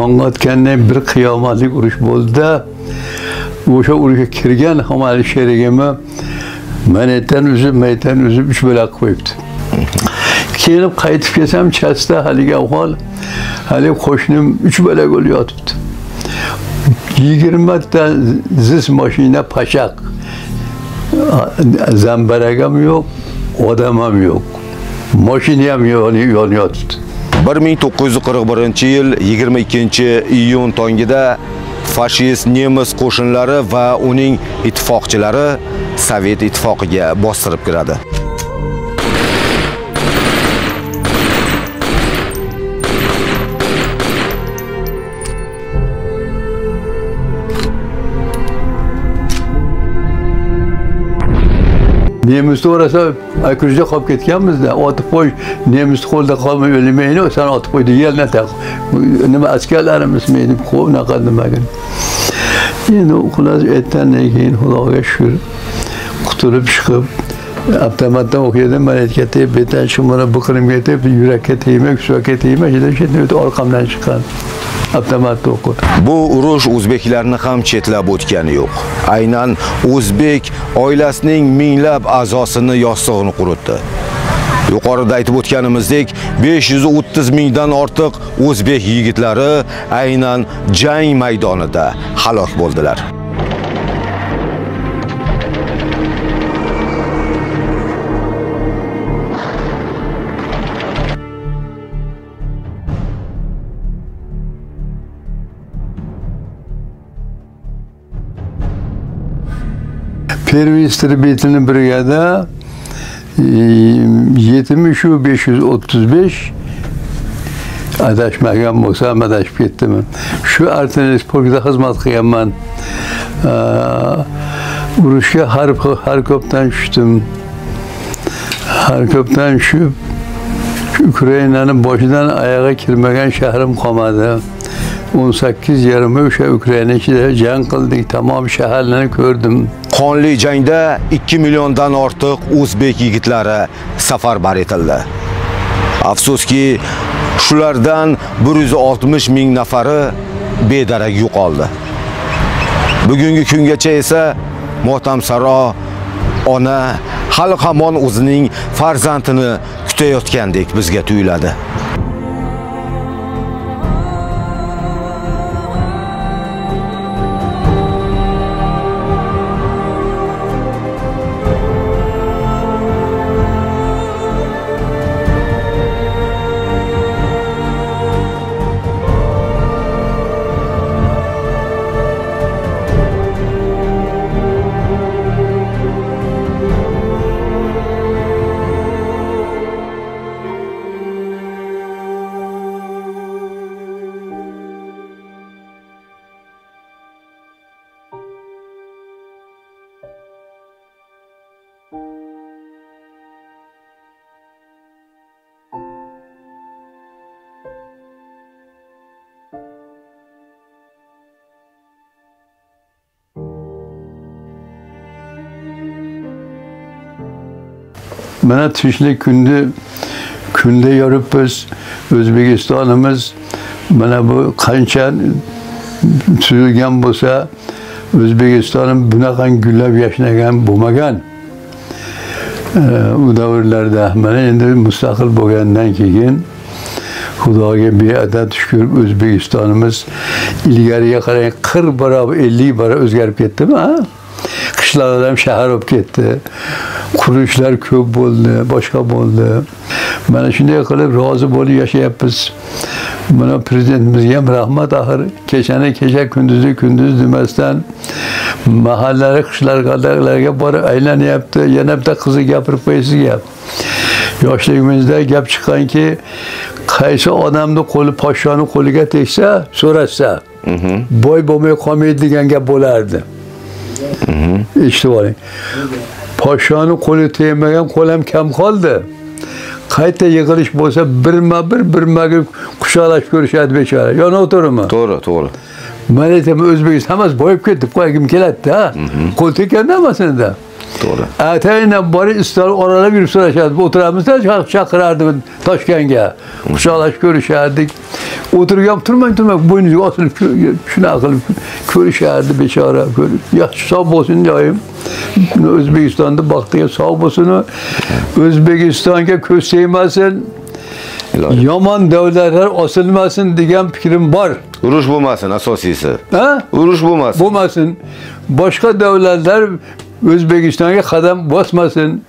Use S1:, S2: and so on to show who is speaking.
S1: tong'otgandan bir qiyomatlik urush bo'ldi-da, o'sha urushga kirgan hamali sherigimni manetdan uzib 3 bo'lak qo'yibdi. Kelib qaytib kelsam, chasta haligi ahvol, hali qo'shnim 3 bo'lak bo'lib yotibdi. 20 ta zis mashina pachaq. Zambaragam yo'q, odam ham yo'q. Mashina ham yonayotibdi.
S2: 1941-yil 22-iyun tongida fashist nemis qo'shinlari va uning ittifoqchilari Sovet ittifoqiga bostirib kiradi.
S1: Nemisni o'rasa akuzda qolib ketganmiz-da, otib qo'y, nemisni qo'lda qolmay o'lmaydi, sen otib qo'ydi, yelni taq. Nima askarlarimiz meni qo'ynaqa nimaga. Endi uxlash aytgandan keyin Xudoga shukr qutulib chiqib, avtomatdan o'qidim, men aytgan betan shumara biqirimga tep, yurakka tegmak, suakka tegmak, shunday orqamdan chiqqan. Avtomatda o'qib.
S2: Bu urush o'zbeklarni ham chetlab o'tgani yo'q. Aynan o'zbek oilasining minglab a'zosini yostig'ini quritdi. Yuqorida aytib o'tganimizdek, 530 mingdan ortiq o'zbek yigitlari aynan jang maydonida halok bo'ldilar.
S1: Первый истребительный бригада 7535 adashmagan bo'lsam adashib ketdim. Shu artilleriya polkida xizmat qilganman. Urushga Xarkovdan tushdim. Xarkovdan tushib Ukrainaning boshidan oyog'iga kirmagan shahrim qolmadi. 18 yarimi o'sha Ukraina ichida jang qildik, tamom shaharlarni ko'rdim.
S2: Qonli jangda 2 milliondan ortiq o'zbek yigitlari safarbar etildi. Afsuski, shulardan 160 ming nafari bedarak yo'qoldi. Bugungi kungacha esa motamsaro ona hali hamon o'zining farzandini kutayotgandek bizga tuyuladi.
S1: Mana tushlik kunda yuribmiz, O'zbekistonimiz mana bu qancha tuzilgan bo'lsa, O'zbekistonim bunaqa gullab yashnagan bo'lmagan. U davrlarda mana endi mustaqil bo'lgandan keyin Xudoga beadad shukr, O'zbekistonimiz ilgariga qarang 40 barobar 50 barobar o'zgarib ketdimi, ha? Qishloqlar ham shahar bo'lib ketdi. Qurishlar ko'p bo'ldi, boshqa bo'ldi. Mana shunday qilib rozi bo'lib yashayapmiz. Mana prezidentimizga ham rahmat, axir kecha kunduzi kunduz demasdan mahallalar, qishloqlarga borib aylanyapti. Yana bitta qizni gapirib qo'yasiz gap. Yoshligimizda gap chiqqanki, qaysi odamning qo'li podshoning qo'liga tegsa, so'rashsa, boy bo'lmay qolmaydi degan gap bo'lardi. Eshitib oling. Podshoning qo'li tegmagan qo'l ham kam qoldi. Qayta yig'ilish bo'lsa, birma-bir quchoqlashib ko'rishadi bechora. Yona o'tirimi?
S2: To'g'ri.
S1: Men aytaman, O'zbekiston hammasi boyib ketdi, qo'ygim keladi-da. Qo'l tekkanda hammasida.
S2: To'g'ri.
S1: Atayindan bori istar oralab yurib so'rashadi. O'tiramizda chaqirardi Toshkentga. Quchoqlashib ko'rishardik. Oturgan turmay boynunuza asılıp şuna kılıp körüşerdi beçara. Ya sağ olsun diyeyim. Özbekistan'da baktığı sağ olsun. Özbekistan'a kösteymesin. Yaman devletler asılmasın diyen fikrim var.
S2: Uruş bulmasın asosiysi.
S1: Ha?
S2: Uruş bulmasın.
S1: Bulmasın. Başka devletler Özbekistan'a kadem basmasın.